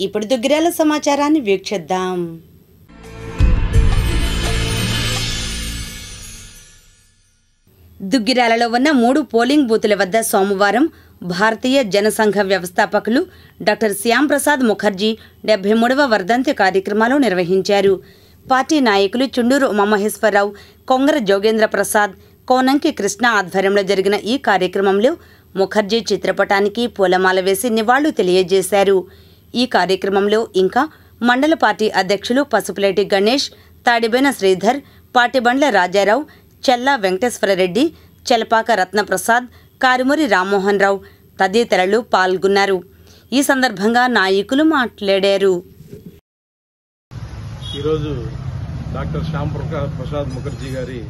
ఇప్పుడు దుగ్గిరాల సమాచారాన్ని వీక్షిద్దాం. దుగ్గిరాలలో ఉన్న 3 పోలింగ్ బూతుల వద్ద సోమవారం భారతీయ జనసంఘ వ్యవస్థాపకులు డాక్టర్ శ్యాంప్రసాద్ ముఖర్జీ 73వ వర్ధంతి కార్యక్రమాలు నిర్వహించారు. పార్టీ నాయకులు చుండూరు ఉమామహేశ్వరరావు, కొంగర జోగేంద్ర ప్రసాద్, కోనంకి కృష్ణ ఆధ్వర్యంలో జరిగిన ఈ కార్యక్రమంలో ముఖర్జీ చిత్రపటానికి పూలమాల వేసి నివాళులు తెలియజేశారు. ఈ కార్యక్రమంలో ఇంకా మండల పార్టీ అధ్యక్షులు పసుపులేటి గణేష్, తాడిబేన శ్రీధర్, పాటిబండ్ల రాజారావు, చెల్లా వెంకటేశ్వరరెడ్డి, చెలపాక రత్నప్రసాద్, కారుమూరి రామ్మోహన్ రావు తదితరులు పాల్గొన్నారు. ఈ సందర్భంగా నాయకులు మాట్లాడారు. ఈరోజు డాక్టర్ శ్యామ్ ప్రసాద్ ముఖర్జీ గారి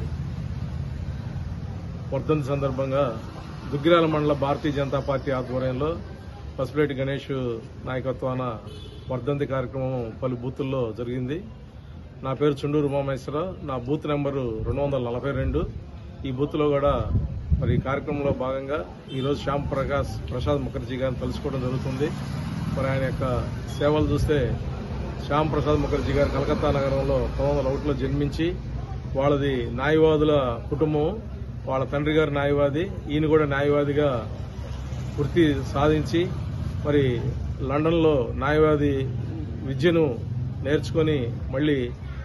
వర్ధంతి సందర్భంగా దుగ్గిరాల మండల భారతీయ జనతా పార్టీ ఆధ్వర్యంలో పసుపులేటి గణేష్ నాయకత్వాన వర్ధంతి కార్యక్రమం పలు బూతుల్లో జరిగింది. నా పేరు చుండూరు ఉమామహేశ్వరరావు, నా బూత్ నెంబరు 242. ఈ బూత్లో కూడా మరి ఈ కార్యక్రమంలో భాగంగా ఈరోజు శ్యామ్ ప్రసాద్ ముఖర్జీ గారిని తెలుసుకోవడం జరుగుతుంది. మరి ఆయన యొక్క సేవలు చూస్తే శ్యామ్ ప్రసాద్ ముఖర్జీ గారు కలకత్తా నగరంలో 1901లో జన్మించి వాళ్ళది న్యాయవాదుల కుటుంబం. వాళ్ళ తండ్రి గారు న్యాయవాది, ఈయన కూడా న్యాయవాదిగా వృత్తి సాధించి మరి లండన్లో న్యాయవాది విద్యను నేర్చుకుని మళ్ళీ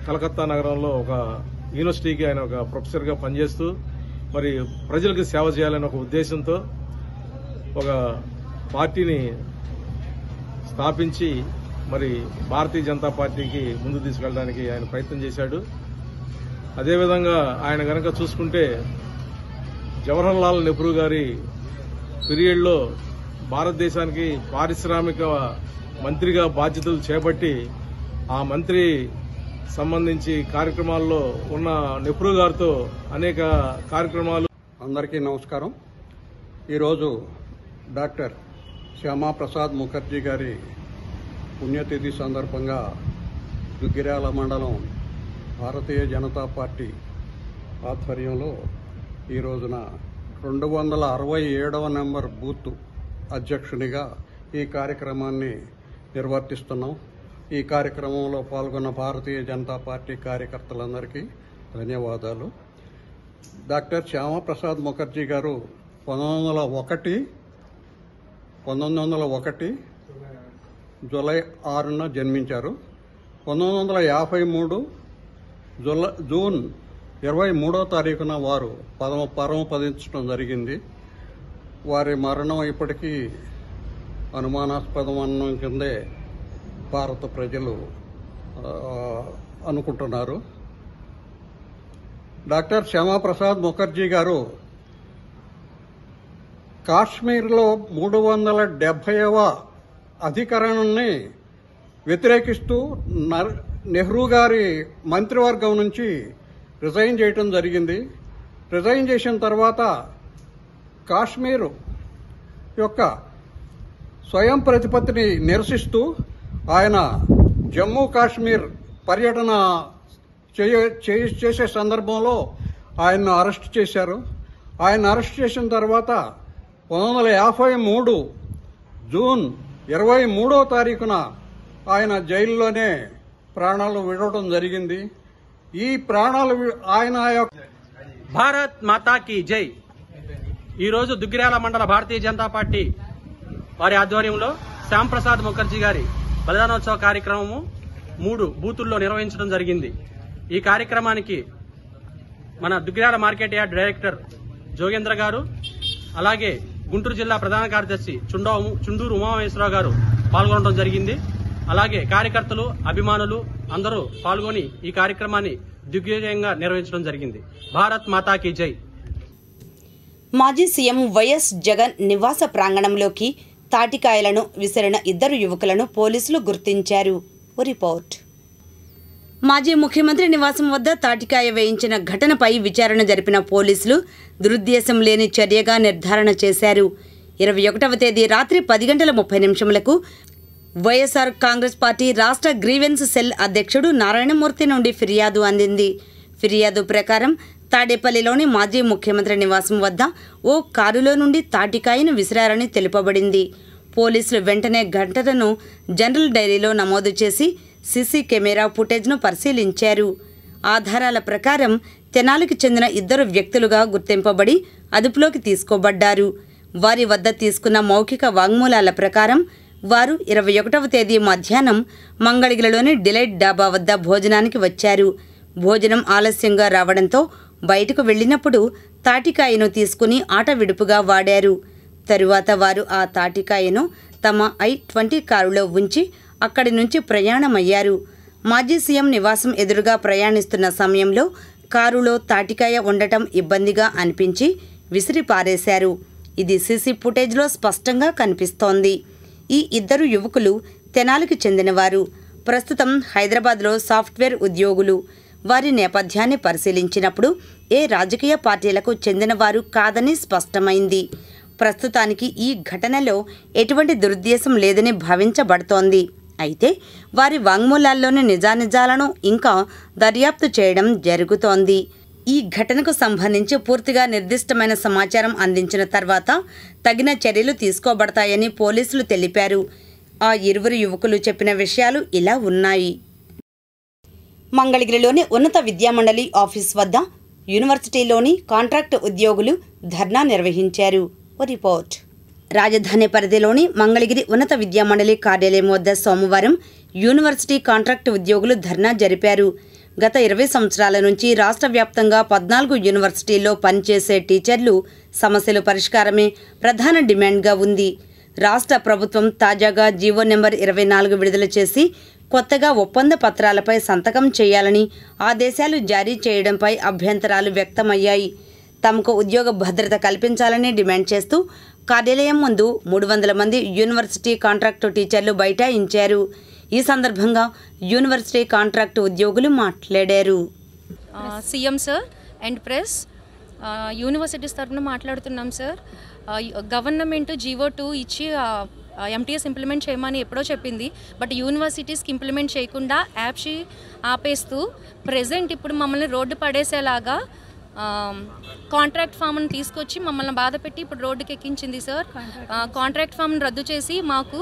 కలకత్తా నగరంలో ఒక యూనివర్సిటీకి ఆయన ఒక ప్రొఫెసర్గా పనిచేస్తూ మరి ప్రజలకు సేవ చేయాలనే ఒక ఉద్దేశంతో ఒక పార్టీని స్థాపించి మరి భారతీయ జనతా పార్టీకి ముందు తీసుకెళ్ళడానికి ఆయన ప్రయత్నం చేశాడు. అదేవిధంగా ఆయన గనక చూసుకుంటే జవహర్ లాల్ నెహ్రూ గారి పీరియడ్లో భారతదేశానికి పారిశ్రామిక మంత్రిగా బాధ్యతలు చేపట్టి ఆ మంత్రి సంబంధించి కార్యక్రమాల్లో ఉన్న నెహ్రూ గారితో అనేక కార్యక్రమాలు. అందరికీ నమస్కారం. ఈరోజు డాక్టర్ శ్యామాప్రసాద్ ముఖర్జీ గారి పుణ్యతిథి సందర్భంగా దుగ్గిరాల మండలం భారతీయ జనతా పార్టీ ఆధ్వర్యంలో ఈ రోజున 267వ నెంబర్ బూత్ అధ్యక్షునిగా ఈ కార్యక్రమాన్ని నిర్వర్తిస్తున్నాం. ఈ కార్యక్రమంలో పాల్గొన్న భారతీయ జనతా పార్టీ కార్యకర్తలందరికీ ధన్యవాదాలు. డాక్టర్ శ్యామాప్రసాద్ ముఖర్జీ గారు 1901 జూలై 6న జన్మించారు. 1953 జూన్ 23వ తారీఖున వారు పరమపదించడం జరిగింది. వారి మరణం ఇప్పటికీ అనుమానాస్పదం అన్నం కిందే భారత ప్రజలు అనుకుంటున్నారు. డాక్టర్ శ్యామాప్రసాద్ ముఖర్జీ గారు కాశ్మీర్లో 370వ అధికరణాన్ని వ్యతిరేకిస్తూ నెహ్రూ గారి మంత్రివర్గం నుంచి రిజైన్ చేయటం జరిగింది. రిజైన్ చేసిన తర్వాత కాశ్మీర్ యొక్క స్వయం ప్రతిపత్తిని నిరసిస్తూ ఆయన జమ్మూ కాశ్మీర్ పర్యటన చేసే సందర్భంలో ఆయన్ను అరెస్ట్ చేశారు. ఆయన అరెస్ట్ చేసిన తర్వాత 1953 జూన్ 23వ తారీఖున ఆయన జైల్లోనే ప్రాణాలు విడవడం జరిగింది. ఈ ప్రాణాలు ఆయన భారత్ మాతాకి జై. ఈరోజు దుగ్గిరాల మండల భారతీయ జనతా పార్టీ వారి ఆధ్వర్యంలో శ్యామ్ ప్రసాద్ ముఖర్జీ గారి బలిదానోత్సవ కార్యక్రమము 3 బూతుల్లో నిర్వహించడం జరిగింది. ఈ కార్యక్రమానికి మన Duggirala market yard director Jogendra గారు, అలాగే గుంటూరు జిల్లా ప్రధాన కార్యదర్శి చుండూరు ఉమామహేశ్వరరావు గారు పాల్గొనడం జరిగింది. అలాగే కార్యకర్తలు, అభిమానులు అందరూ పాల్గొని ఈ కార్యక్రమాన్ని దిగ్విజయంగా నిర్వహించడం జరిగింది. భారత్ మాతాకి జై. మాజీ సీఎం వైఎస్ జగన్ నివాస ప్రాంగణంలోకి తాటికాయలను విసిరిన 2 యువకులను పోలీసులు గుర్తించారు. రిపోర్ట్. మాజీ ముఖ్యమంత్రి నివాసం వద్ద తాటికాయ వేయించిన ఘటనపై విచారణ జరిపిన పోలీసులు దురుద్దేశం లేని చర్యగా నిర్ధారణ చేశారు. 21వ తేదీ రాత్రి 10:30 వైఎస్ఆర్ కాంగ్రెస్ పార్టీ రాష్ట్ర గ్రీవెన్స్ సెల్ అధ్యక్షుడు నారాయణమూర్తి నుండి ఫిర్యాదు అందింది. ఫిర్యాదు ప్రకారం తాడేపల్లిలోని మాజీ ముఖ్యమంత్రి నివాసం వద్ద ఓ కారులో నుండి తాటికాయను విసిరారని తెలుపబడింది. పోలీసులు వెంటనే ఘటనను జనరల్ డైరీలో నమోదు చేసి సీసీ కెమెరా ఫుటేజ్ను పరిశీలించారు. ఆధారాల ప్రకారం తెనాలికి చెందిన 2 వ్యక్తులుగా గుర్తింపబడి అదుపులోకి తీసుకోబడ్డారు. వారి వద్ద తీసుకున్న మౌఖిక వాంగ్మూలాల ప్రకారం వారు 21వ తేదీ మధ్యాహ్నం మంగళగిరిలోని డిలైట్ డాబా వద్ద భోజనానికి వచ్చారు. భోజనం ఆలస్యంగా రావడంతో బయటకు వెళ్ళినప్పుడు తాటికాయను తీసుకుని ఆట విడుపుగా వాడారు. తరువాత వారు ఆ తాటికాయను తమ I-20 కారులో ఉంచి అక్కడి నుంచి ప్రయాణమయ్యారు. మాజీ సీఎం నివాసం ఎదురుగా ప్రయాణిస్తున్న సమయంలో కారులో తాటికాయ ఉండటం ఇబ్బందిగా అనిపించి విసిరి పారేశారు. ఇది సీసీ ఫుటేజ్లో స్పష్టంగా కనిపిస్తోంది. ఈ 2 యువకులు తెనాలికి చెందినవారు. ప్రస్తుతం హైదరాబాద్లో సాఫ్ట్వేర్ ఉద్యోగులు. వారి నేపథ్యాన్ని పరిశీలించినప్పుడు ఏ రాజకీయ పార్టీలకు చెందినవారు కాదని స్పష్టమైంది. ప్రస్తుతానికి ఈ ఘటనలో ఎటువంటి దురుద్దేశం లేదని భావించబడుతోంది. అయితే వారి వాంగ్మూలాల్లోని నిజానిజాలను ఇంకా దర్యాప్తు చేయడం జరుగుతోంది. ఈ ఘటనకు సంబంధించి పూర్తిగా నిర్దిష్టమైన సమాచారం అందించిన తర్వాత తగిన చర్యలు తీసుకోబడతాయని పోలీసులు తెలిపారు. ఆ 2 యువకులు చెప్పిన విషయాలు ఇలా ఉన్నాయి. మంగళగిరిలోని ఉన్నత విద్యామండలి ఆఫీస్ వద్ద యూనివర్సిటీలోని కాంట్రాక్టు ఉద్యోగులు ధర్నా నిర్వహించారు. రిపోర్ట్. రాజధాని పరిధిలోని మంగళగిరి ఉన్నత విద్యామండలి కార్యాలయం వద్ద సోమవారం యూనివర్సిటీ కాంట్రాక్టు ఉద్యోగులు ధర్నా జరిపారు. గత 20 సంవత్సరాల నుంచి రాష్ట్ర వ్యాప్తంగా 14 యూనివర్సిటీల్లో పనిచేసే టీచర్లు సమస్యల పరిష్కారమే ప్రధాన డిమాండ్గా ఉంది. రాష్ట్ర ప్రభుత్వం తాజాగా జీవో నెంబర్ 24 విడుదల చేసి కొత్తగా ఒప్పంద పత్రాలపై సంతకం చేయాలని ఆదేశాలు జారీ చేయడంపై అభ్యంతరాలు వ్యక్తమయ్యాయి. తమకు ఉద్యోగ భద్రత కల్పించాలని డిమాండ్ చేస్తూ కార్యాలయం ముందు 300 మంది యూనివర్సిటీ కాంట్రాక్టు టీచర్లు బైఠాయించారు. ఈ సందర్భంగా యూనివర్సిటీ కాంట్రాక్టు ఉద్యోగులు మాట్లాడారు. CM sir and press, universities తరఫున మాట్లాడుతున్నాం సార్. గవర్నమెంట్ జీవో 2 ఇచ్చి ఎంటీఎస్ ఇంప్లిమెంట్ చేయమని ఎప్పుడో చెప్పింది. బట్ యూనివర్సిటీస్కి ఇంప్లిమెంట్ చేయకుండా యాప్షి ఆపేస్తూ ప్రెజెంట్ ఇప్పుడు మమ్మల్ని రోడ్డు పడేసేలాగా కాంట్రాక్ట్ ఫామ్ని తీసుకొచ్చి మమ్మల్ని బాధ పెట్టి ఇప్పుడు రోడ్డుకి ఎక్కించింది సార్. కాంట్రాక్ట్ ఫామ్ని రద్దు చేసి మాకు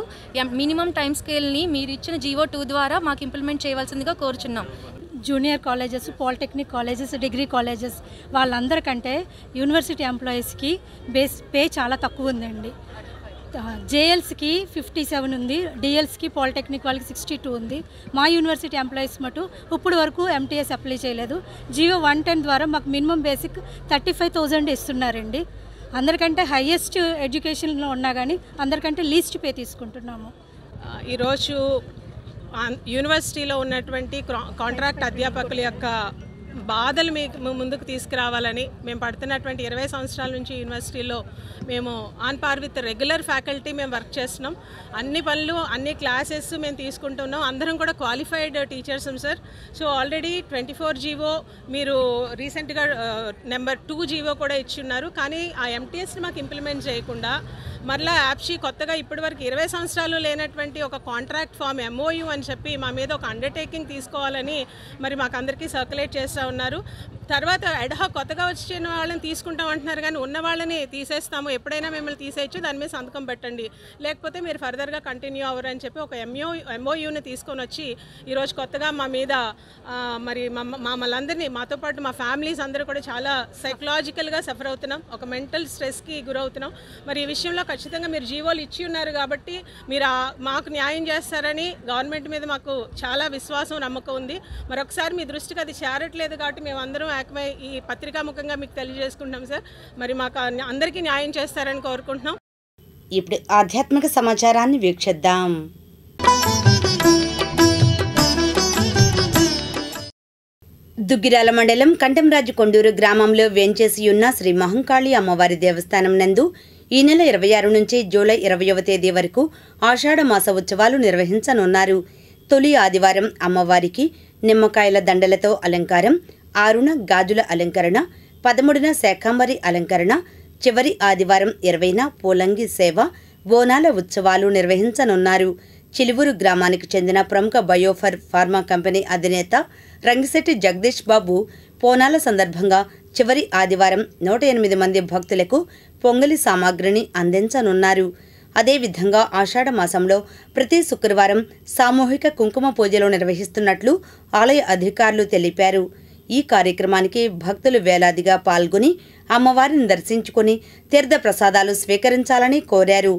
మినిమం టైం స్కేల్ని మీరు ఇచ్చిన జీవో 2 ద్వారా మాకు ఇంప్లిమెంట్ చేయవలసిందిగా కోరుచున్నాం. Junior colleges, polytechnic colleges, degree colleges వాళ్ళందరికంటే యూనివర్సిటీ ఎంప్లాయీస్కి పే చాలా తక్కువ ఉందండి. జేఎల్స్కి 57 ఉంది, డిఎల్స్కి పాలిటెక్నిక్ వాళ్ళకి 62 ఉంది. మా యూనివర్సిటీ ఎంప్లాయీస్ మటు ఇప్పుడు వరకు ఎంటీఎస్ అప్లై చేయలేదు. జీవో 110 ద్వారా మాకు మినిమం బేసిక్ 35,000 ఇస్తున్నారండి. అందరికంటే హైయెస్ట్ ఎడ్యుకేషన్లో ఉన్నా కానీ అందరికంటే లీస్ట్ పే తీసుకుంటున్నాము. ఈరోజు యూనివర్సిటీలో ఉన్నటువంటి కాంట్రాక్ట్ అధ్యాపకుల యొక్క బాధలు మీకు ముందుకు తీసుకురావాలని మేము పడుతున్నటువంటి 20 సంవత్సరాల నుంచి యూనివర్సిటీలో మేము on par with regular faculty మేము వర్క్ చేస్తున్నాం. అన్ని పనులు, అన్ని క్లాసెస్ మేము తీసుకుంటున్నాం. అందరం కూడా qualified teachers sir. So already 24 GO మీరు రీసెంట్గా నెంబర్ 2 జీవో కూడా ఇచ్చున్నారు. కానీ ఆ ఎంటీఎస్ని మాకు ఇంప్లిమెంట్ చేయకుండా మరలా యాప్షి కొత్తగా ఇప్పటివరకు 20 సంవత్సరాలు లేనటువంటి ఒక కాంట్రాక్ట్ ఫామ్ MOU అని చెప్పి మా మీద ఒక అండర్టేకింగ్ తీసుకోవాలని మరి మాకు అందరికీ సర్క్యులేట్ చేస్తూ ఉన్నారు. తర్వాత అడ్హాక్ కొత్తగా వచ్చిన వాళ్ళని తీసుకుంటాం అంటున్నారు, కానీ ఉన్న వాళ్ళని తీసేస్తాము, ఎప్పుడైనా మిమ్మల్ని తీసేయచ్చు, దాని మీద సంతకం పెట్టండి, లేకపోతే మీరు ఫర్దర్గా కంటిన్యూ అవ్వరు అని చెప్పి ఒక MOUని తీసుకొని వచ్చి ఈరోజు కొత్తగా మా మీద మరి మమ్మల్ని అందరినీ, మాతో పాటు మా ఫ్యామిలీస్ అందరూ కూడా చాలా సైకలాజికల్గా సఫర్ అవుతున్నాం, ఒక మెంటల్ స్ట్రెస్కి గురవుతున్నాం. మరి ఈ విషయంలో ఖచ్చితంగా మీరు జీవోలు ఇచ్చి ఉన్నారు కాబట్టి మీరు మాకు న్యాయం చేస్తారని గవర్నమెంట్ మీద మాకు చాలా విశ్వాసం, నమ్మకం ఉంది. మరొకసారి మీ దృష్టికి అది చేరట్లేదు కాబట్టి మేము అందరం ఏకమై ఈ పత్రికాముఖంగా మీకు తెలియజేసుకుంటున్నాం సార్. మరి మాకు అందరికీ న్యాయం చేస్తారని కోరుకుంటున్నాం. ఇప్పుడు ఆధ్యాత్మిక సమాచారాన్ని వీక్షిద్దాం. దుగ్గిరాల మండలం కంటంరాజు కొండూరు గ్రామంలో వేంచేసి ఉన్న శ్రీ మహంకాళి అమ్మవారి దేవస్థానం నందు ఈ నెల 26 నుంచి జూలై 20వ తేదీ వరకు ఆషాఢమాస ఉత్సవాలు నిర్వహించనున్నారు. తొలి ఆదివారం అమ్మవారికి నిమ్మకాయల దండలతో అలంకారం, 6న గాజుల అలంకరణ, 13న శాకంబరి అలంకరణ, చివరి ఆదివారం 20న పూలంగి సేవ, బోనాల ఉత్సవాలు నిర్వహించనున్నారు. చిలువూరు గ్రామానికి చెందిన ప్రముఖ బయోఫర్ ఫార్మా కంపెనీ అధినేత రంగిశెట్టి జగదీష్ బాబు బోనాల సందర్భంగా చివరి ఆదివారం 108 మంది భక్తులకు పొంగలి సామాగ్రిని అందించనున్నారు. అదేవిధంగా ఆషాఢ మాసంలో ప్రతి శుక్రవారం సామూహిక కుంకుమ పూజలు నిర్వహిస్తున్నట్లు ఆలయ అధికారులు తెలిపారు. ఈ కార్యక్రమానికి భక్తులు వేలాదిగా పాల్గొని అమ్మవారిని దర్శించుకుని తీర్థ ప్రసాదాలు స్వీకరించాలని కోరారు.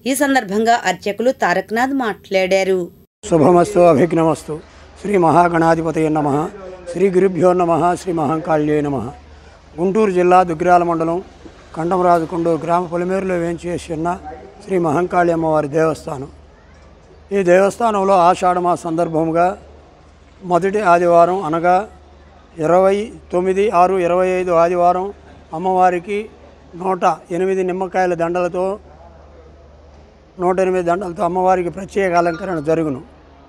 ఈ సందర్భంగా అర్చకులు తారకనాథ్ మాట్లాడారు. శుభమస్తు అభిఘ్నమస్తు. శ్రీ మహాగణాధిపతయ నమః. శ్రీ గురుభ్యో నమః. శ్రీ మహంకాళ్యే నమః. గుంటూరు జిల్లా దుగ్గిరాల మండలం కంఠంరాజుకొండ గ్రామ పొలిమేరులో వేంచేసి ఉన్న శ్రీ మహంకాళి అమ్మవారి దేవస్థానం. ఈ దేవస్థానంలో ఆషాఢ మాస సందర్భంగా మొదటి ఆదివారం అనగా 29/6/25 ఆదివారం అమ్మవారికి 108 నిమ్మకాయల దండలతో 108 దండలతో అమ్మవారికి ప్రత్యేక అలంకరణ జరుగును.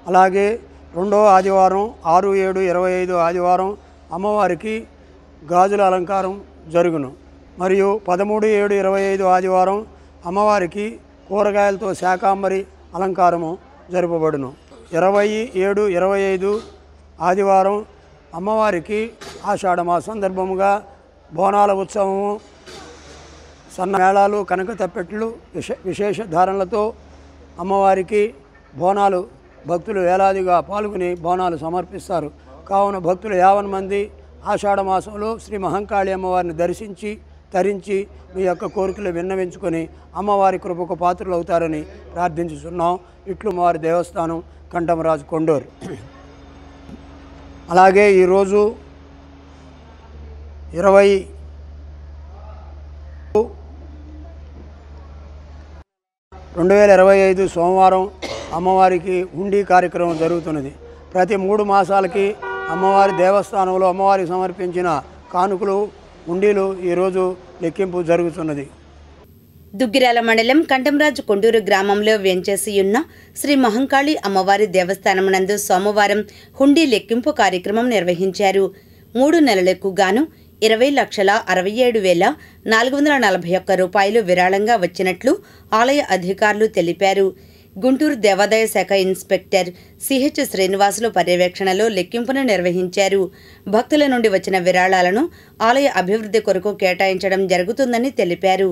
అలాగే రెండవ ఆదివారం 6/7/25 ఆదివారం అమ్మవారికి గాజుల అలంకారం జరుగును. మరియు 13/7/25 ఆదివారం అమ్మవారికి కూరగాయలతో శాకాంబరి అలంకారము జరుపబడును. 20/7/25 ఆదివారం అమ్మవారికి ఆషాఢమాస సందర్భముగా బోనాల ఉత్సవము, సన్న మేళాలు, కనక తప్పెట్లు, విశేష ధారణలతో అమ్మవారికి బోనాలు భక్తులు వేలాదిగా పాల్గొని బోనాలు సమర్పిస్తారు. కావున భక్తులు 50 మంది ఆషాఢ మాసంలో శ్రీ మహంకాళి అమ్మవారిని దర్శించి తరించి మీ యొక్క కోరికలు విన్నవించుకొని అమ్మవారి కృపకు పాత్రలు అవుతారని ప్రార్థించుతున్నాం. ఇట్లు అమ్మవారి దేవస్థానం కంఠంరాజు కొండూరు. అలాగే ఈరోజు 2025 సోమవారం అమ్మవారికి హుండీ కార్యక్రమం జరుగుతున్నది. ప్రతి 3 మాసాలకి అమ్మవారి దేవస్థానంలో అమ్మవారికి సమర్పించిన కానుకలు హుండీలు ఈరోజు లెక్కింపు జరుగుతున్నది. దుగ్గిరాల మండలం కంఠంరాజు కొండూరు గ్రామంలో వేంచేసి ఉన్న శ్రీ మహంకాళి అమ్మవారి దేవస్థానం నందు సోమవారం హుండీ లెక్కింపు కార్యక్రమం నిర్వహించారు. 3 నెలలకు గాను 20,67,441 రూపాయలు విరాళంగా వచ్చినట్లు ఆలయ అధికారులు తెలిపారు. గుంటూరు దేవాదాయ శాఖ ఇన్స్పెక్టర్ సిహెచ్ శ్రీనివాసులు పర్యవేక్షణలో లెక్కింపును నిర్వహించారు. భక్తుల నుండి వచ్చిన విరాళాలను ఆలయ అభివృద్ధి కొరకు కేటాయించడం జరుగుతుందని తెలిపారు.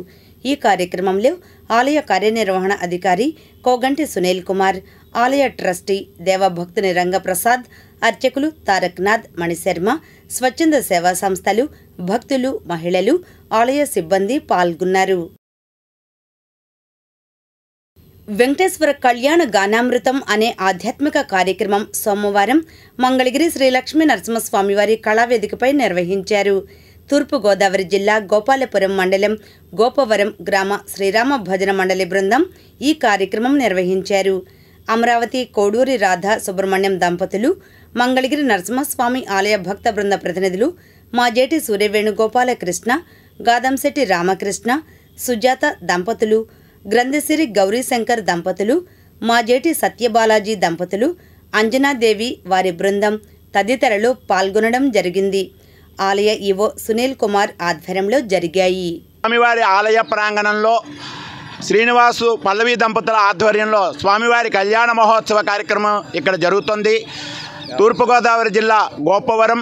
ఈ కార్యక్రమంలో ఆలయ కార్యనిర్వహణ అధికారి కోగంటి సునీల్ కుమార్, ఆలయ ట్రస్టీ దేవభక్తుని రంగప్రసాద్, అర్చకులు తారకనాథ్, మణిశర్మ, స్వచ్ఛంద సేవా సంస్థలు, భక్తులు, మహిళలు, ఆలయ సిబ్బంది పాల్గొన్నారు. వెంకటేశ్వర కళ్యాణ గానామృతం అనే ఆధ్యాత్మిక కార్యక్రమం సోమవారం మంగళగిరి శ్రీ లక్ష్మీ నరసింహస్వామివారి కళావేదికపై నిర్వహించారు. తూర్పుగోదావరి జిల్లా గోపాలపురం మండలం గోపవరం గ్రామ శ్రీరామ భజన మండలి బృందం ఈ కార్యక్రమం నిర్వహించారు. అమరావతి కోడూరి రాధా సుబ్రహ్మణ్యం దంపతులు, మంగళగిరి నరసింహస్వామి ఆలయ భక్త బృంద ప్రతినిధులు మాజేటి సూర్యవేణుగోపాలకృష్ణ, గాదంశెట్టి రామకృష్ణ, సుజాత దంపతులు, గ్రంథసిరి గౌరీశంకర్ దంపతులు, మాజేటి సత్యబాలాజీ దంపతులు, అంజనాదేవి వారి బృందం తదితరులు పాల్గొనడం జరిగింది. ఆలయ ఈవో సునీల్ కుమార్ ఆధ్వర్యంలో జరిగాయి. స్వామివారి ఆలయ ప్రాంగణంలో శ్రీనివాసు పల్లవి దంపతుల ఆధ్వర్యంలో స్వామివారి కళ్యాణ మహోత్సవ కార్యక్రమం ఇక్కడ జరుగుతుంది. తూర్పుగోదావరి జిల్లా గోపవరం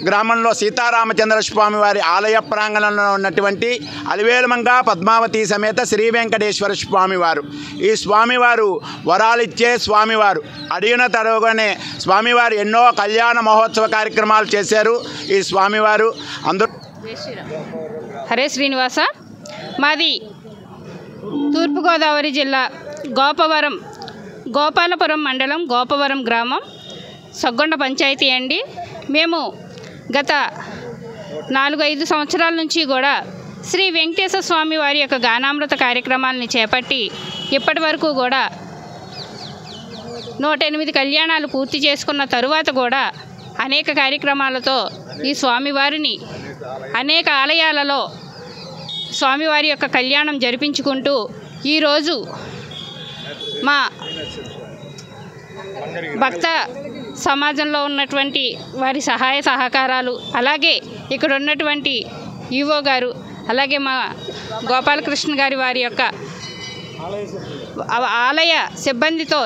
గ్రామంలో సీతారామచంద్ర స్వామివారి ఆలయ ప్రాంగణంలో ఉన్నటువంటి అలివేలుమంగ పద్మావతి సమేత శ్రీ వెంకటేశ్వర స్వామివారు. ఈ స్వామివారు వరాలిచ్చే స్వామివారు. అడిగిన తరుగానే స్వామివారు ఎన్నో కళ్యాణ మహోత్సవ కార్యక్రమాలు చేశారు. ఈ స్వామివారు అందరూ హరే శ్రీనివాస. మాది తూర్పుగోదావరి జిల్లా గోపాలపురం మండలం గోపవరం గ్రామం సొగ్గొండ పంచాయతీ అండి. మేము గత 4-5 సంవత్సరాల నుంచి కూడా శ్రీ వెంకటేశ్వర స్వామి వారి యొక్క గానామృత కార్యక్రమాలని చేపట్టి ఇప్పటి వరకు కూడా 108 కళ్యాణాలు పూర్తి చేసుకున్న తరువాత కూడా అనేక కార్యక్రమాలతో ఈ స్వామివారిని అనేక ఆలయాలలో స్వామివారి యొక్క కళ్యాణం జరిపించుకుంటూ ఈరోజు మా భక్త సమాజంలో ఉన్నటువంటి వారి సహాయ సహకారాలు, అలాగే ఇక్కడ ఉన్నటువంటి ఈవో గారు, అలాగే మా గోపాలకృష్ణ గారి వారి యొక్క ఆలయ సిబ్బందితో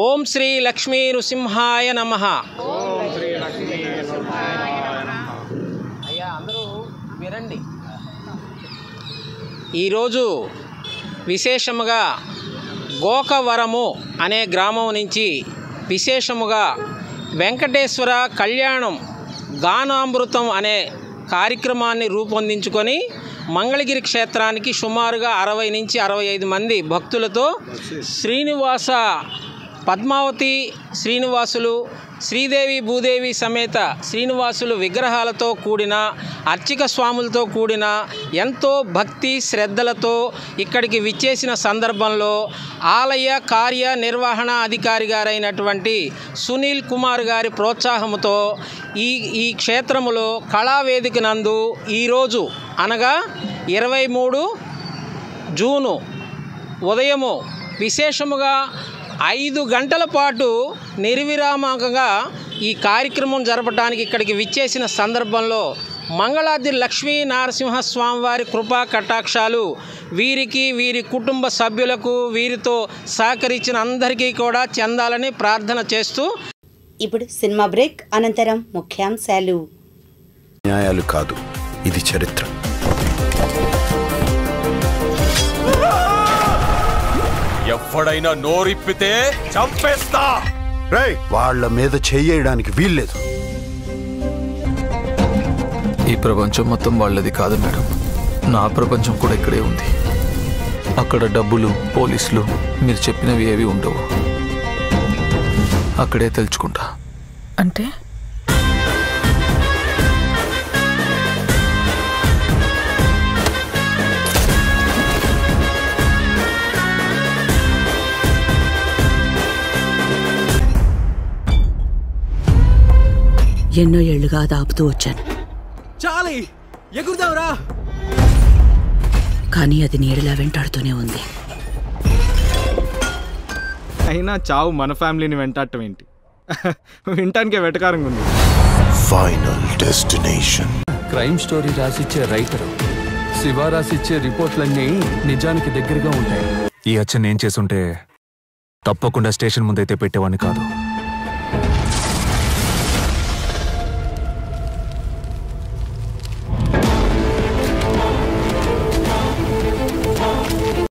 ఓం శ్రీ లక్ష్మీ నృసింహాయ నమః. అయ్యా అందరూ వినండి. ఈరోజు విశేషముగా గోకవరము అనే గ్రామం నుంచి విశేషముగా వెంకటేశ్వర కళ్యాణం గానామృతం అనే కార్యక్రమాన్ని రూపొందించుకొని మంగళగిరి క్షేత్రానికి సుమారుగా 60 నుంచి 65 మంది భక్తులతో శ్రీనివాస పద్మావతి శ్రీనివాసులు, శ్రీదేవి భూదేవి సమేత శ్రీనివాసులు విగ్రహాలతో కూడిన అర్చక స్వాములతో కూడిన ఎంతో భక్తి శ్రద్ధలతో ఇక్కడికి విచ్చేసిన సందర్భంలో ఆలయ కార్య నిర్వహణ అధికారి గారైనటువంటి సునీల్ కుమార్ గారి ప్రోత్సాహంతో ఈ క్షేత్రములో కళావేదిక నందు ఈరోజు అనగా 23 జూను ఉదయము విశేషముగా 5 గంటల పాటు నిర్విరామంగా ఈ కార్యక్రమం జరపడానికి ఇక్కడికి విచ్చేసిన సందర్భంలో మంగళాద్రి లక్ష్మీ నరసింహస్వామి వారి కృపా కటాక్షాలు వీరికి, వీరి కుటుంబ సభ్యులకు, వీరితో సహకరించిన అందరికీ కూడా చెందాలని ప్రార్థన చేస్తూ ఇప్పుడు సినిమా బ్రేక్ అనంతరం ముఖ్యాంశాలు. న్యాయాలు కాదు, ఇది చరిత్ర. ఎవ్వడైనా నోరిప్పితే చంపేస్తా. వాళ్ళ మీద చెయ్యడానికి వీల్లేదు. ఈ ప్రపంచం మొత్తం వాళ్ళది కాదు మేడం, నా ప్రపంచం కూడా ఇక్కడే ఉంది. అక్కడ డబ్బులు, పోలీసులు మీరు చెప్పినవి ఏవి ఉండవు. అక్కడే తెలుసుకుంటా. అంటే ఎన్నో ఏళ్లుగా అది ఆపుతూ వచ్చాను. చాలి ఎగురుదావురా. కానీ అది నీడలా వెంటాడుతూనే ఉంది. అయినా చావు మన ఫ్యామిలీని వెంటాడటం ఏంటి? వింటానికే వెటకారంగా ఉంది. Final destination. క్రైమ్ స్టోరీ రాసిచ్చే రైటరు శివ రాసిచ్చే రిపోర్ట్లన్నీ నిజానికి దగ్గరగా ఉంటాయి. ఈ హత్య నేను చేసుంటే తప్పకుండా స్టేషన్ ముందైతే పెట్టేవాడిని కాదు.